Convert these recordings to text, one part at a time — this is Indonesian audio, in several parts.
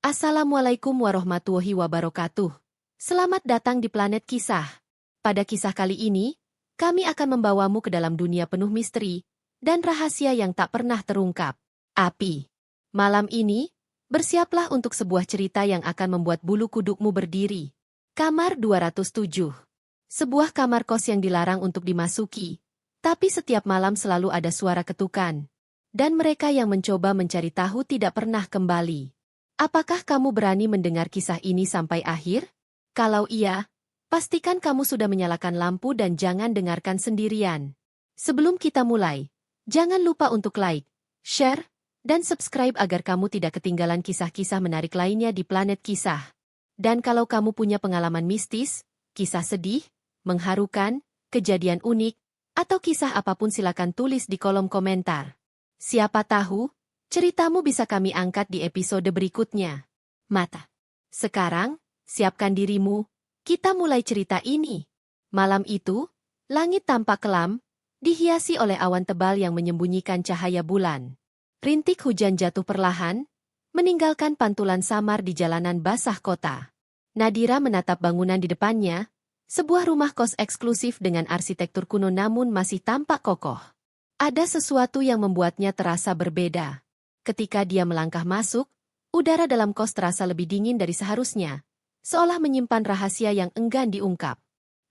Assalamualaikum warahmatullahi wabarakatuh. Selamat datang di Planet Kisah. Pada kisah kali ini, kami akan membawamu ke dalam dunia penuh misteri dan rahasia yang tak pernah terungkap. Api. Malam ini, bersiaplah untuk sebuah cerita yang akan membuat bulu kudukmu berdiri. Kamar 207. Sebuah kamar kos yang dilarang untuk dimasuki, tapi setiap malam selalu ada suara ketukan. Dan mereka yang mencoba mencari tahu tidak pernah kembali. Apakah kamu berani mendengar kisah ini sampai akhir? Kalau iya, pastikan kamu sudah menyalakan lampu dan jangan dengarkan sendirian. Sebelum kita mulai, jangan lupa untuk like, share, dan subscribe agar kamu tidak ketinggalan kisah-kisah menarik lainnya di Planet Kisah. Dan kalau kamu punya pengalaman mistis, kisah sedih, mengharukan, kejadian unik, atau kisah apapun silakan tulis di kolom komentar. Siapa tahu, ceritamu bisa kami angkat di episode berikutnya. Mata. Sekarang, siapkan dirimu, kita mulai cerita ini. Malam itu, langit tampak kelam, dihiasi oleh awan tebal yang menyembunyikan cahaya bulan. Rintik hujan jatuh perlahan, meninggalkan pantulan samar di jalanan basah kota. Nadira menatap bangunan di depannya, sebuah rumah kos eksklusif dengan arsitektur kuno namun masih tampak kokoh. Ada sesuatu yang membuatnya terasa berbeda. Ketika dia melangkah masuk, udara dalam kos terasa lebih dingin dari seharusnya, seolah menyimpan rahasia yang enggan diungkap.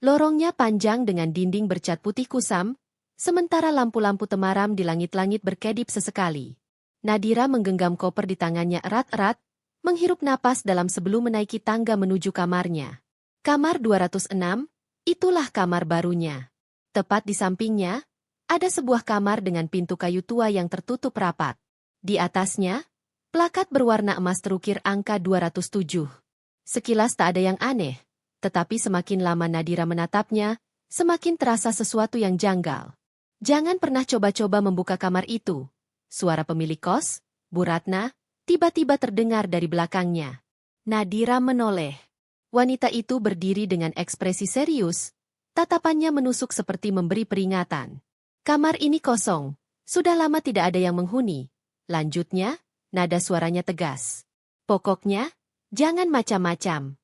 Lorongnya panjang dengan dinding bercat putih kusam, sementara lampu-lampu temaram di langit-langit berkedip sesekali. Nadira menggenggam koper di tangannya erat-erat, menghirup napas dalam sebelum menaiki tangga menuju kamarnya. Kamar 206, itulah kamar barunya. Tepat di sampingnya, ada sebuah kamar dengan pintu kayu tua yang tertutup rapat. Di atasnya, plakat berwarna emas terukir angka 207. Sekilas tak ada yang aneh, tetapi semakin lama Nadira menatapnya, semakin terasa sesuatu yang janggal. Jangan pernah coba-coba membuka kamar itu. Suara pemilik kos, Bu Ratna, tiba-tiba terdengar dari belakangnya. Nadira menoleh. Wanita itu berdiri dengan ekspresi serius, tatapannya menusuk seperti memberi peringatan. Kamar ini kosong, sudah lama tidak ada yang menghuni. Lanjutnya, nada suaranya tegas. Pokoknya, jangan macam-macam.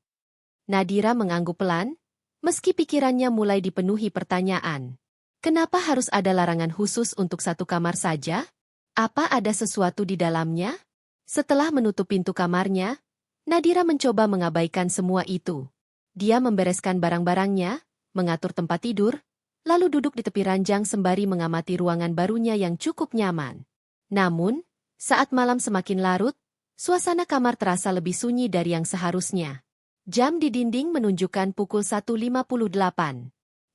Nadira mengangguk pelan, meski pikirannya mulai dipenuhi pertanyaan. Kenapa harus ada larangan khusus untuk satu kamar saja? Apa ada sesuatu di dalamnya? Setelah menutup pintu kamarnya, Nadira mencoba mengabaikan semua itu. Dia membereskan barang-barangnya, mengatur tempat tidur, lalu duduk di tepi ranjang sembari mengamati ruangan barunya yang cukup nyaman. Namun, saat malam semakin larut, suasana kamar terasa lebih sunyi dari yang seharusnya. Jam di dinding menunjukkan pukul 1.58.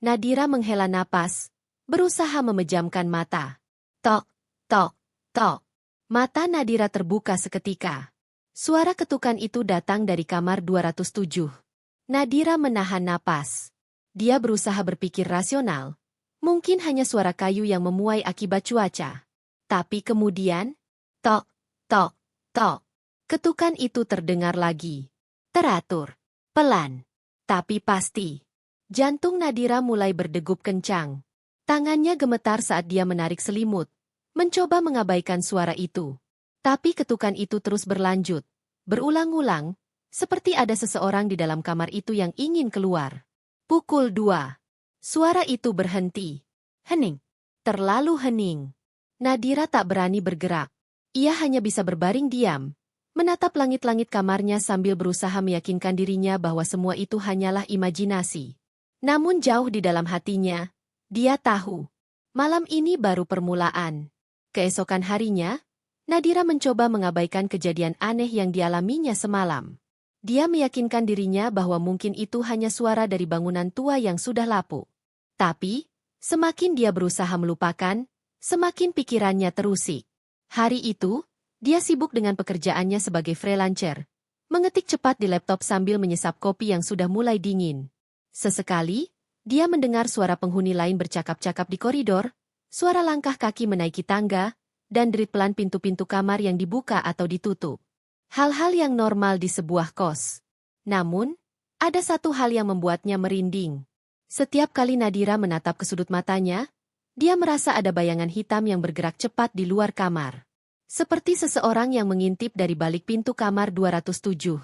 Nadira menghela napas, berusaha memejamkan mata. Tok, tok, tok. Mata Nadira terbuka seketika. Suara ketukan itu datang dari kamar 207. Nadira menahan napas. Dia berusaha berpikir rasional. Mungkin hanya suara kayu yang memuai akibat cuaca. Tapi kemudian, tok, tok, tok. Ketukan itu terdengar lagi. Teratur, pelan, tapi pasti. Jantung Nadira mulai berdegup kencang. Tangannya gemetar saat dia menarik selimut, mencoba mengabaikan suara itu. Tapi ketukan itu terus berlanjut, berulang-ulang, seperti ada seseorang di dalam kamar itu yang ingin keluar. Pukul 2. Suara itu berhenti. Hening. Terlalu hening. Nadira tak berani bergerak. Ia hanya bisa berbaring diam, menatap langit-langit kamarnya sambil berusaha meyakinkan dirinya bahwa semua itu hanyalah imajinasi. Namun jauh di dalam hatinya, dia tahu, malam ini baru permulaan. Keesokan harinya, Nadira mencoba mengabaikan kejadian aneh yang dialaminya semalam. Dia meyakinkan dirinya bahwa mungkin itu hanya suara dari bangunan tua yang sudah lapuk. Tapi, semakin dia berusaha melupakan, semakin pikirannya terusik. Hari itu, dia sibuk dengan pekerjaannya sebagai freelancer, mengetik cepat di laptop sambil menyesap kopi yang sudah mulai dingin. Sesekali, dia mendengar suara penghuni lain bercakap-cakap di koridor, suara langkah kaki menaiki tangga, dan derit pelan pintu-pintu kamar yang dibuka atau ditutup. Hal-hal yang normal di sebuah kos. Namun, ada satu hal yang membuatnya merinding. Setiap kali Nadira menatap ke sudut matanya, dia merasa ada bayangan hitam yang bergerak cepat di luar kamar. Seperti seseorang yang mengintip dari balik pintu kamar 207.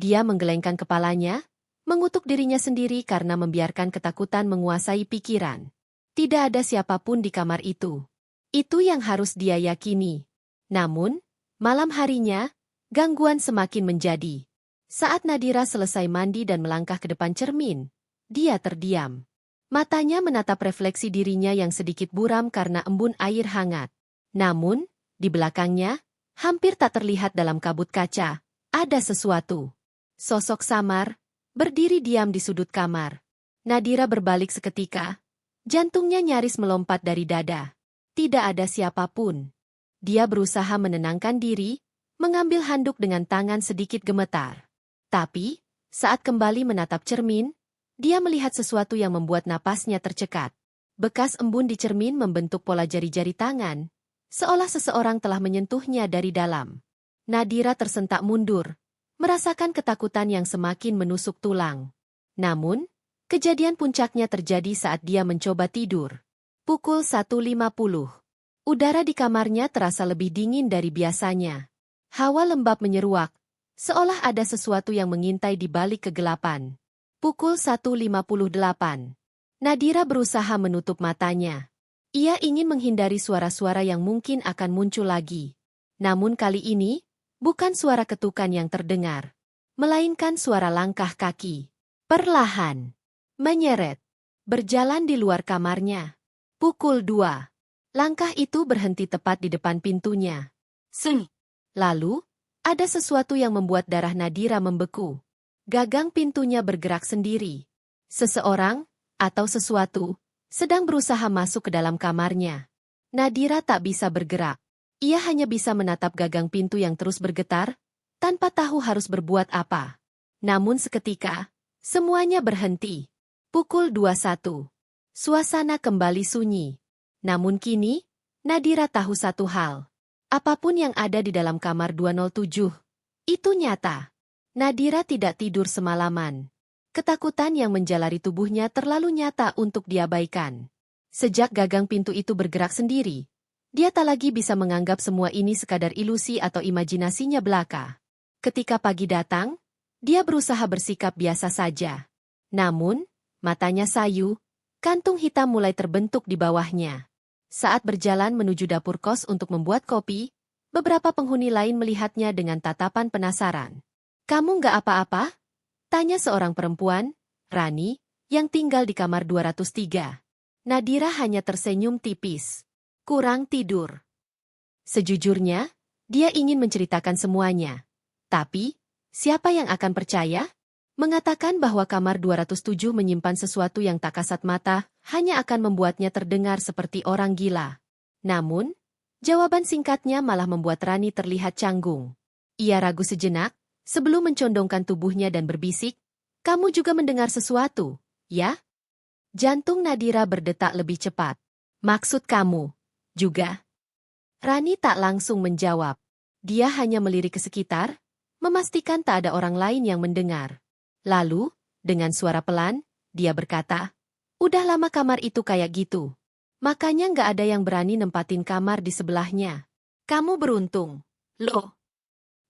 Dia menggelengkan kepalanya, mengutuk dirinya sendiri karena membiarkan ketakutan menguasai pikiran. Tidak ada siapapun di kamar itu. Itu yang harus dia yakini. Namun, malam harinya, gangguan semakin menjadi. Saat Nadira selesai mandi dan melangkah ke depan cermin, dia terdiam. Matanya menatap refleksi dirinya yang sedikit buram karena embun air hangat. Namun, di belakangnya, hampir tak terlihat dalam kabut kaca, ada sesuatu. Sosok samar, berdiri diam di sudut kamar. Nadira berbalik seketika. Jantungnya nyaris melompat dari dada. Tidak ada siapapun. Dia berusaha menenangkan diri, mengambil handuk dengan tangan sedikit gemetar. Tapi, saat kembali menatap cermin, dia melihat sesuatu yang membuat napasnya tercekat. Bekas embun di cermin membentuk pola jari-jari tangan, seolah seseorang telah menyentuhnya dari dalam. Nadira tersentak mundur, merasakan ketakutan yang semakin menusuk tulang. Namun, kejadian puncaknya terjadi saat dia mencoba tidur. Pukul 1.50. Udara di kamarnya terasa lebih dingin dari biasanya. Hawa lembab menyeruak, seolah ada sesuatu yang mengintai di balik kegelapan. Pukul 1.58. Nadira berusaha menutup matanya. Ia ingin menghindari suara-suara yang mungkin akan muncul lagi. Namun kali ini, bukan suara ketukan yang terdengar, melainkan suara langkah kaki. Perlahan. Menyeret. Berjalan di luar kamarnya. Pukul 2. Langkah itu berhenti tepat di depan pintunya. Seng. Lalu, ada sesuatu yang membuat darah Nadira membeku. Gagang pintunya bergerak sendiri. Seseorang, atau sesuatu, sedang berusaha masuk ke dalam kamarnya. Nadira tak bisa bergerak. Ia hanya bisa menatap gagang pintu yang terus bergetar, tanpa tahu harus berbuat apa. Namun seketika, semuanya berhenti. Pukul 21. Suasana kembali sunyi. Namun kini, Nadira tahu satu hal. Apapun yang ada di dalam kamar 207, itu nyata. Nadira tidak tidur semalaman. Ketakutan yang menjalari tubuhnya terlalu nyata untuk diabaikan. Sejak gagang pintu itu bergerak sendiri, dia tak lagi bisa menganggap semua ini sekadar ilusi atau imajinasinya belaka. Ketika pagi datang, dia berusaha bersikap biasa saja. Namun, matanya sayu, kantung hitam mulai terbentuk di bawahnya. Saat berjalan menuju dapur kos untuk membuat kopi, beberapa penghuni lain melihatnya dengan tatapan penasaran. "Kamu nggak apa-apa?" tanya seorang perempuan, Rani, yang tinggal di kamar 203. Nadira hanya tersenyum tipis. Kurang tidur. Sejujurnya, dia ingin menceritakan semuanya. Tapi, siapa yang akan percaya? Mengatakan bahwa kamar 207 menyimpan sesuatu yang tak kasat mata, hanya akan membuatnya terdengar seperti orang gila. Namun, jawaban singkatnya malah membuat Rani terlihat canggung. Ia ragu sejenak, sebelum mencondongkan tubuhnya dan berbisik, "Kamu juga mendengar sesuatu, ya?" Jantung Nadira berdetak lebih cepat. "Maksud kamu, juga?" Rani tak langsung menjawab. Dia hanya melirik ke sekitar, memastikan tak ada orang lain yang mendengar. Lalu, dengan suara pelan, dia berkata, "Udah lama kamar itu kayak gitu. Makanya nggak ada yang berani nempatin kamar di sebelahnya. Kamu beruntung, loh."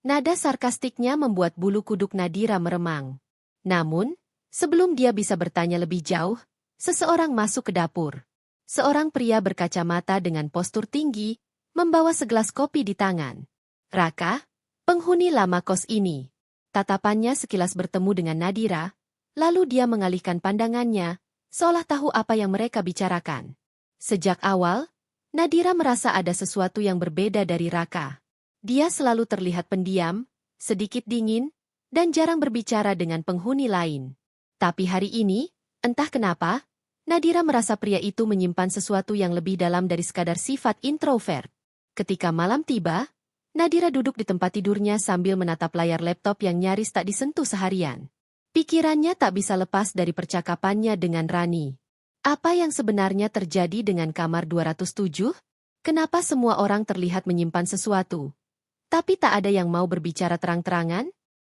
Nada sarkastiknya membuat bulu kuduk Nadira meremang. Namun, sebelum dia bisa bertanya lebih jauh, seseorang masuk ke dapur. Seorang pria berkacamata dengan postur tinggi, membawa segelas kopi di tangan. "Raka, penghuni lama kos ini." Tatapannya sekilas bertemu dengan Nadira, lalu dia mengalihkan pandangannya, seolah tahu apa yang mereka bicarakan. Sejak awal, Nadira merasa ada sesuatu yang berbeda dari Raka. Dia selalu terlihat pendiam, sedikit dingin, dan jarang berbicara dengan penghuni lain. Tapi hari ini, entah kenapa, Nadira merasa pria itu menyimpan sesuatu yang lebih dalam dari sekadar sifat introvert. Ketika malam tiba, Nadira duduk di tempat tidurnya sambil menatap layar laptop yang nyaris tak disentuh seharian. Pikirannya tak bisa lepas dari percakapannya dengan Rani. Apa yang sebenarnya terjadi dengan kamar 207? Kenapa semua orang terlihat menyimpan sesuatu, tapi tak ada yang mau berbicara terang-terangan?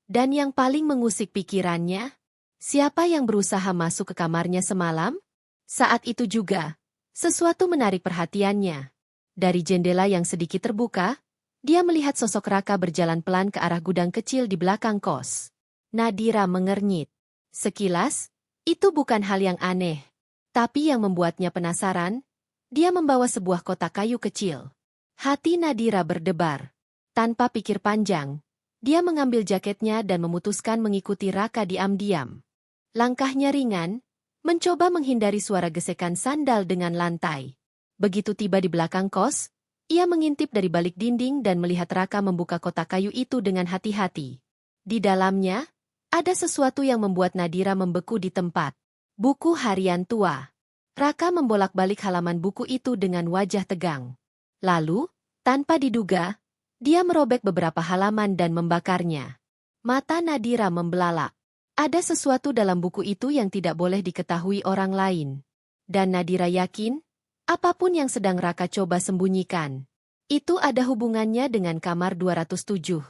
Dan yang paling mengusik pikirannya, siapa yang berusaha masuk ke kamarnya semalam? Saat itu juga, sesuatu menarik perhatiannya. Dari jendela yang sedikit terbuka, dia melihat sosok Raka berjalan pelan ke arah gudang kecil di belakang kos. Nadira mengernyit. Sekilas, itu bukan hal yang aneh. Tapi yang membuatnya penasaran, dia membawa sebuah kotak kayu kecil. Hati Nadira berdebar. Tanpa pikir panjang, dia mengambil jaketnya dan memutuskan mengikuti Raka diam-diam. Langkahnya ringan, mencoba menghindari suara gesekan sandal dengan lantai. Begitu tiba di belakang kos, ia mengintip dari balik dinding dan melihat Raka membuka kotak kayu itu dengan hati-hati. Di dalamnya, ada sesuatu yang membuat Nadira membeku di tempat. Buku harian tua. Raka membolak-balik halaman buku itu dengan wajah tegang. Lalu, tanpa diduga, dia merobek beberapa halaman dan membakarnya. Mata Nadira membelalak. Ada sesuatu dalam buku itu yang tidak boleh diketahui orang lain. Dan Nadira yakin, apapun yang sedang Raka coba sembunyikan, itu ada hubungannya dengan kamar 207.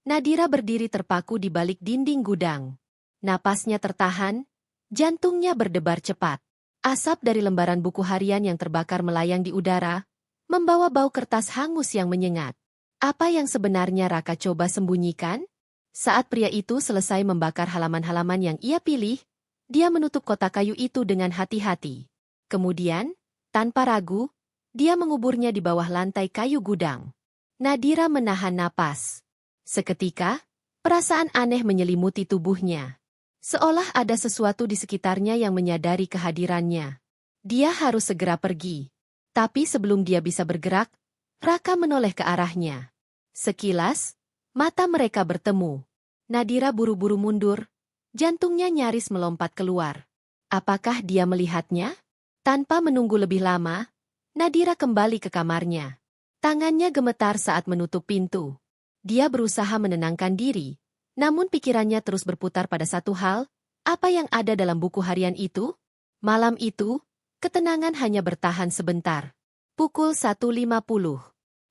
Nadira berdiri terpaku di balik dinding gudang. Napasnya tertahan, jantungnya berdebar cepat. Asap dari lembaran buku harian yang terbakar melayang di udara, membawa bau kertas hangus yang menyengat. Apa yang sebenarnya Raka coba sembunyikan? Saat pria itu selesai membakar halaman-halaman yang ia pilih, dia menutup kotak kayu itu dengan hati-hati. Kemudian, tanpa ragu, dia menguburnya di bawah lantai kayu gudang. Nadira menahan napas. Seketika, perasaan aneh menyelimuti tubuhnya. Seolah ada sesuatu di sekitarnya yang menyadari kehadirannya. Dia harus segera pergi. Tapi sebelum dia bisa bergerak, Raka menoleh ke arahnya. Sekilas, mata mereka bertemu. Nadira buru-buru mundur, jantungnya nyaris melompat keluar. Apakah dia melihatnya? Tanpa menunggu lebih lama, Nadira kembali ke kamarnya. Tangannya gemetar saat menutup pintu. Dia berusaha menenangkan diri, namun pikirannya terus berputar pada satu hal, apa yang ada dalam buku harian itu? Malam itu, ketenangan hanya bertahan sebentar. Pukul 1.50.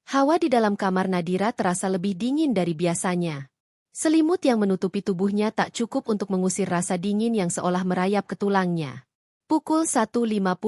Hawa di dalam kamar Nadira terasa lebih dingin dari biasanya. Selimut yang menutupi tubuhnya tak cukup untuk mengusir rasa dingin yang seolah merayap ke tulangnya. Pukul 1.55.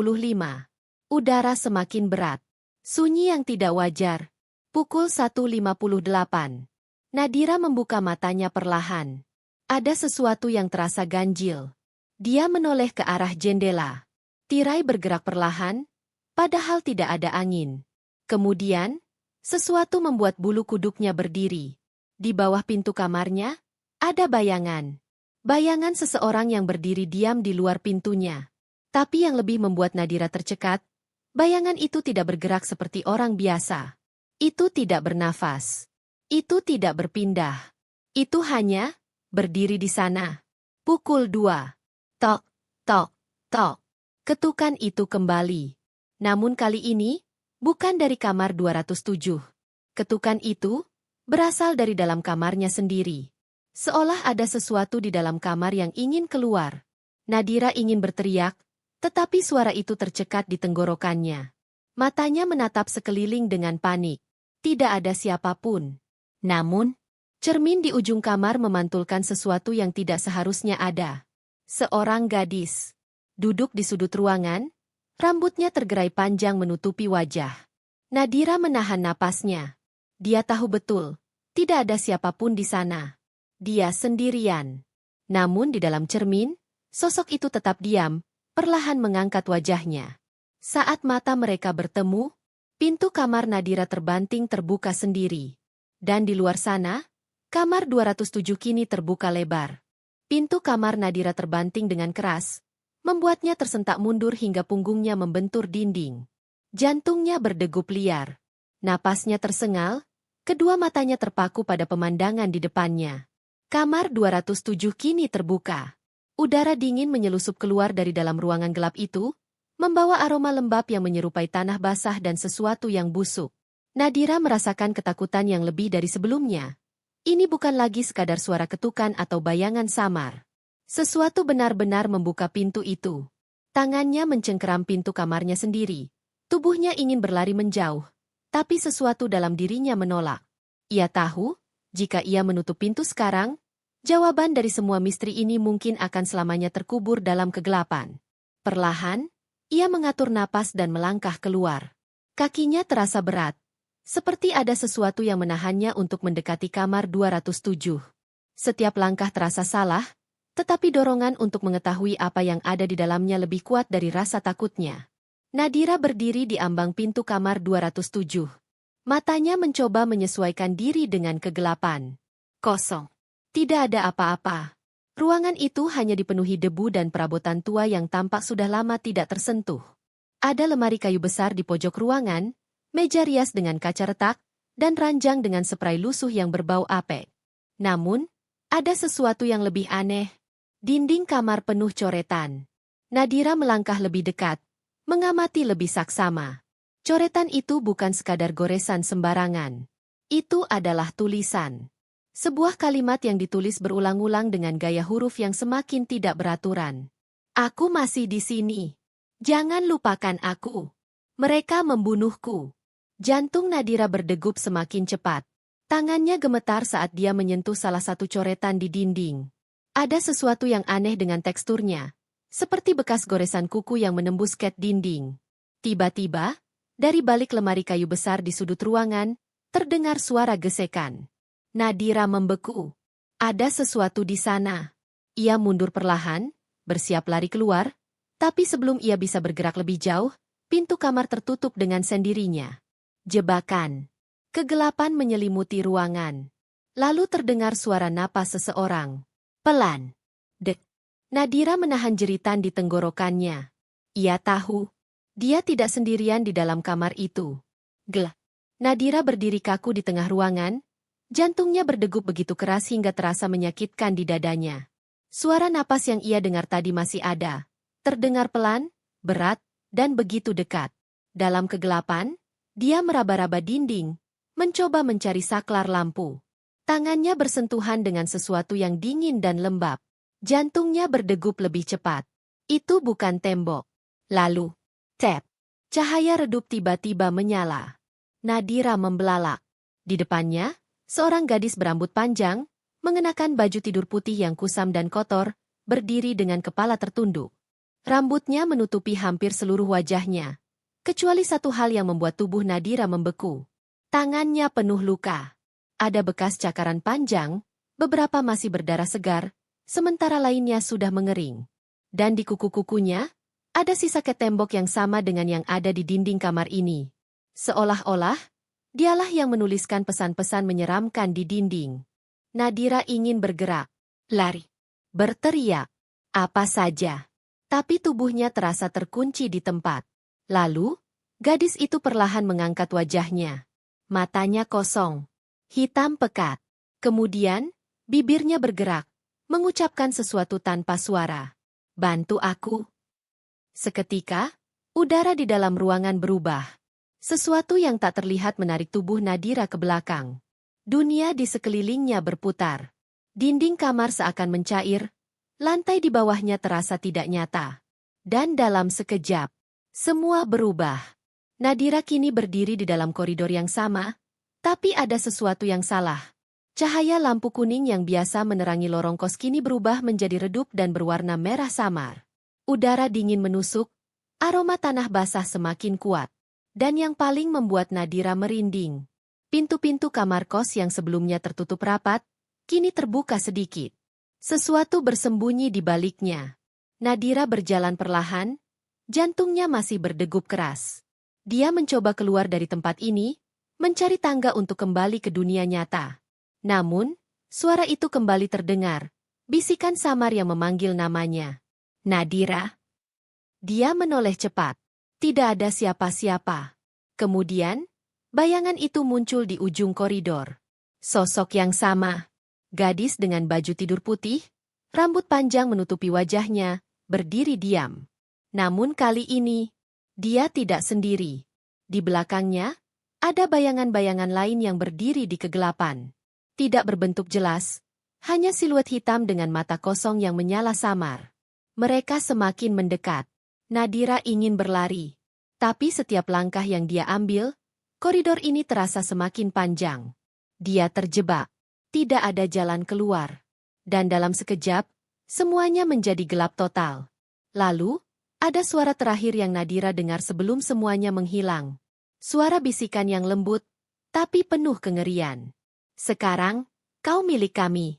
Udara semakin berat. Sunyi yang tidak wajar. Pukul 1.58. Nadira membuka matanya perlahan. Ada sesuatu yang terasa ganjil. Dia menoleh ke arah jendela. Tirai bergerak perlahan, padahal tidak ada angin. Kemudian, sesuatu membuat bulu kuduknya berdiri. Di bawah pintu kamarnya, ada bayangan. Bayangan seseorang yang berdiri diam di luar pintunya. Tapi yang lebih membuat Nadira tercekat, bayangan itu tidak bergerak seperti orang biasa. Itu tidak bernafas. Itu tidak berpindah. Itu hanya berdiri di sana. Pukul 2. Tok, tok, tok. Ketukan itu kembali. Namun kali ini, bukan dari kamar 207. Ketukan itu berasal dari dalam kamarnya sendiri. Seolah ada sesuatu di dalam kamar yang ingin keluar. Nadira ingin berteriak, tetapi suara itu tercekat di tenggorokannya. Matanya menatap sekeliling dengan panik. Tidak ada siapapun. Namun, cermin di ujung kamar memantulkan sesuatu yang tidak seharusnya ada. Seorang gadis. Duduk di sudut ruangan, rambutnya tergerai panjang menutupi wajah. Nadira menahan napasnya. Dia tahu betul, tidak ada siapapun di sana. Dia sendirian. Namun di dalam cermin, sosok itu tetap diam, perlahan mengangkat wajahnya. Saat mata mereka bertemu, pintu kamar Nadira terbanting terbuka sendiri. Dan di luar sana, kamar 207 kini terbuka lebar. Pintu kamar Nadira terbanting dengan keras, membuatnya tersentak mundur hingga punggungnya membentur dinding. Jantungnya berdegup liar. Napasnya tersengal, kedua matanya terpaku pada pemandangan di depannya. Kamar 207 kini terbuka. Udara dingin menyelusup keluar dari dalam ruangan gelap itu, membawa aroma lembab yang menyerupai tanah basah dan sesuatu yang busuk. Nadira merasakan ketakutan yang lebih dari sebelumnya. Ini bukan lagi sekadar suara ketukan atau bayangan samar. Sesuatu benar-benar membuka pintu itu. Tangannya mencengkeram pintu kamarnya sendiri. Tubuhnya ingin berlari menjauh, tapi sesuatu dalam dirinya menolak. Ia tahu, jika ia menutup pintu sekarang, jawaban dari semua misteri ini mungkin akan selamanya terkubur dalam kegelapan. Perlahan, ia mengatur napas dan melangkah keluar. Kakinya terasa berat, Seperti ada sesuatu yang menahannya untuk mendekati kamar 207. Setiap langkah terasa salah, tetapi dorongan untuk mengetahui apa yang ada di dalamnya lebih kuat dari rasa takutnya. Nadira berdiri di ambang pintu kamar 207. Matanya mencoba menyesuaikan diri dengan kegelapan. Kosong. Tidak ada apa-apa. Ruangan itu hanya dipenuhi debu dan perabotan tua yang tampak sudah lama tidak tersentuh. Ada lemari kayu besar di pojok ruangan, meja rias dengan kaca retak, dan ranjang dengan spray lusuh yang berbau apek. Namun, ada sesuatu yang lebih aneh. Dinding kamar penuh coretan. Nadira melangkah lebih dekat, mengamati lebih saksama. Coretan itu bukan sekadar goresan sembarangan. Itu adalah tulisan. Sebuah kalimat yang ditulis berulang-ulang dengan gaya huruf yang semakin tidak beraturan. Aku masih di sini. Jangan lupakan aku. Mereka membunuhku. Jantung Nadira berdegup semakin cepat. Tangannya gemetar saat dia menyentuh salah satu coretan di dinding. Ada sesuatu yang aneh dengan teksturnya, seperti bekas goresan kuku yang menembus ket dinding. Tiba-tiba, dari balik lemari kayu besar di sudut ruangan, terdengar suara gesekan. Nadira membeku. Ada sesuatu di sana. Ia mundur perlahan, bersiap lari keluar, tapi sebelum ia bisa bergerak lebih jauh, pintu kamar tertutup dengan sendirinya. Jebakan. Kegelapan menyelimuti ruangan. Lalu terdengar suara napas seseorang. Pelan. Dek. Nadira menahan jeritan di tenggorokannya. Ia tahu. Dia tidak sendirian di dalam kamar itu. Gelap. Nadira berdiri kaku di tengah ruangan. Jantungnya berdegup begitu keras hingga terasa menyakitkan di dadanya. Suara napas yang ia dengar tadi masih ada. Terdengar pelan, berat, dan begitu dekat. Dalam kegelapan, dia meraba-raba dinding, mencoba mencari saklar lampu. Tangannya bersentuhan dengan sesuatu yang dingin dan lembab. Jantungnya berdegup lebih cepat. Itu bukan tembok. Lalu, tap. Cahaya redup tiba-tiba menyala. Nadira membelalak. Di depannya, seorang gadis berambut panjang, mengenakan baju tidur putih yang kusam dan kotor, berdiri dengan kepala tertunduk. Rambutnya menutupi hampir seluruh wajahnya. Kecuali satu hal yang membuat tubuh Nadira membeku. Tangannya penuh luka. Ada bekas cakaran panjang, beberapa masih berdarah segar, sementara lainnya sudah mengering. Dan di kuku-kukunya, ada sisa ket tembok yang sama dengan yang ada di dinding kamar ini. Seolah-olah, dialah yang menuliskan pesan-pesan menyeramkan di dinding. Nadira ingin bergerak, lari, berteriak, apa saja. Tapi tubuhnya terasa terkunci di tempat. Lalu, gadis itu perlahan mengangkat wajahnya. Matanya kosong, hitam pekat. Kemudian, bibirnya bergerak, mengucapkan sesuatu tanpa suara. Bantu aku. Seketika, udara di dalam ruangan berubah. Sesuatu yang tak terlihat menarik tubuh Nadira ke belakang. Dunia di sekelilingnya berputar. Dinding kamar seakan mencair, lantai di bawahnya terasa tidak nyata. Dan dalam sekejap, semua berubah. Nadira kini berdiri di dalam koridor yang sama, tapi ada sesuatu yang salah. Cahaya lampu kuning yang biasa menerangi lorong kos kini berubah menjadi redup dan berwarna merah samar. Udara dingin menusuk, aroma tanah basah semakin kuat. Dan yang paling membuat Nadira merinding. Pintu-pintu kamar kos yang sebelumnya tertutup rapat, kini terbuka sedikit. Sesuatu bersembunyi di baliknya. Nadira berjalan perlahan, jantungnya masih berdegup keras. Dia mencoba keluar dari tempat ini, mencari tangga untuk kembali ke dunia nyata. Namun, suara itu kembali terdengar, bisikan samar yang memanggil namanya. Nadira. Dia menoleh cepat. Tidak ada siapa-siapa. Kemudian, bayangan itu muncul di ujung koridor. Sosok yang sama. Gadis dengan baju tidur putih, rambut panjang menutupi wajahnya, berdiri diam. Namun kali ini, dia tidak sendiri. Di belakangnya, ada bayangan-bayangan lain yang berdiri di kegelapan. Tidak berbentuk jelas, hanya siluet hitam dengan mata kosong yang menyala samar. Mereka semakin mendekat. Nadira ingin berlari. Tapi setiap langkah yang dia ambil, koridor ini terasa semakin panjang. Dia terjebak. Tidak ada jalan keluar. Dan dalam sekejap, semuanya menjadi gelap total. Lalu, ada suara terakhir yang Nadira dengar sebelum semuanya menghilang. Suara bisikan yang lembut, tapi penuh kengerian. Sekarang, kau milik kami.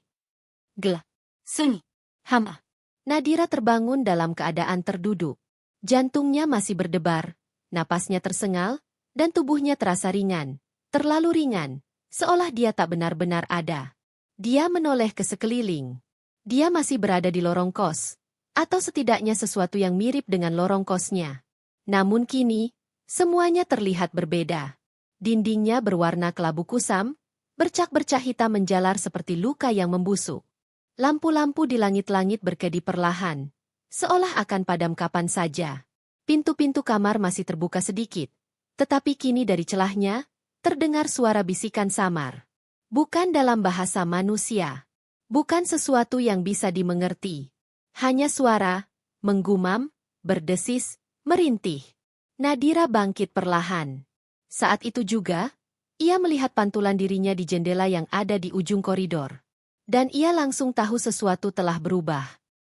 Gel. Sunyi. Hama. Nadira terbangun dalam keadaan terduduk. Jantungnya masih berdebar, napasnya tersengal, dan tubuhnya terasa ringan. Terlalu ringan, seolah dia tak benar-benar ada. Dia menoleh ke sekeliling. Dia masih berada di lorong kos, atau setidaknya sesuatu yang mirip dengan lorong kosnya. Namun kini, semuanya terlihat berbeda. Dindingnya berwarna kelabu kusam, bercak-bercak hitam menjalar seperti luka yang membusuk. Lampu-lampu di langit-langit berkedip perlahan, seolah akan padam kapan saja. Pintu-pintu kamar masih terbuka sedikit, tetapi kini dari celahnya, terdengar suara bisikan samar. Bukan dalam bahasa manusia. Bukan sesuatu yang bisa dimengerti. Hanya suara, menggumam, berdesis, merintih. Nadira bangkit perlahan. Saat itu juga, ia melihat pantulan dirinya di jendela yang ada di ujung koridor. Dan ia langsung tahu sesuatu telah berubah.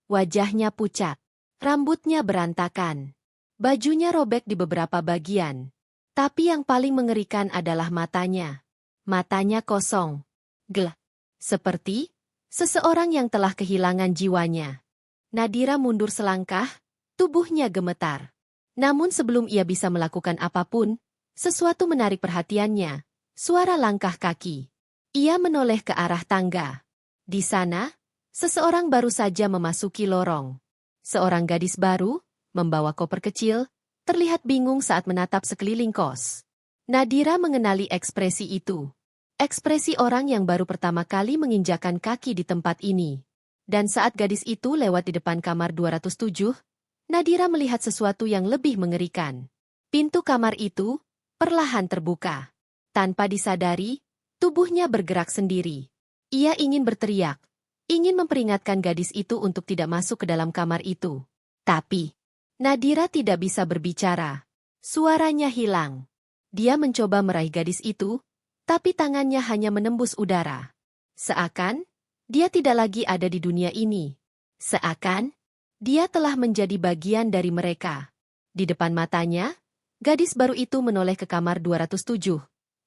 Wajahnya pucat, rambutnya berantakan. Bajunya robek di beberapa bagian. Tapi yang paling mengerikan adalah matanya. Matanya kosong. Gelap. Seperti seseorang yang telah kehilangan jiwanya. Nadira mundur selangkah, tubuhnya gemetar. Namun sebelum ia bisa melakukan apapun, sesuatu menarik perhatiannya. Suara langkah kaki. Ia menoleh ke arah tangga. Di sana, seseorang baru saja memasuki lorong. Seorang gadis baru, membawa koper kecil, terlihat bingung saat menatap sekeliling kos. Nadira mengenali ekspresi itu. Ekspresi orang yang baru pertama kali menginjakan kaki di tempat ini. Dan saat gadis itu lewat di depan kamar 207, Nadira melihat sesuatu yang lebih mengerikan. Pintu kamar itu perlahan terbuka. Tanpa disadari, tubuhnya bergerak sendiri. Ia ingin berteriak, ingin memperingatkan gadis itu untuk tidak masuk ke dalam kamar itu. Tapi, Nadira tidak bisa berbicara. Suaranya hilang. Dia mencoba meraih gadis itu, tapi tangannya hanya menembus udara. Seakan, dia tidak lagi ada di dunia ini. Seakan, dia telah menjadi bagian dari mereka. Di depan matanya, gadis baru itu menoleh ke kamar 207,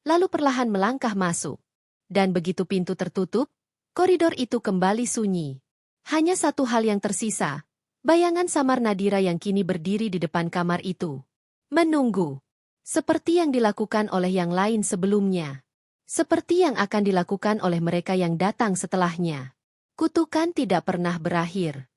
lalu perlahan melangkah masuk. Dan begitu pintu tertutup, koridor itu kembali sunyi. Hanya satu hal yang tersisa, bayangan samar Nadira yang kini berdiri di depan kamar itu. Menunggu. Seperti yang dilakukan oleh yang lain sebelumnya. Seperti yang akan dilakukan oleh mereka yang datang setelahnya. Kutukan tidak pernah berakhir.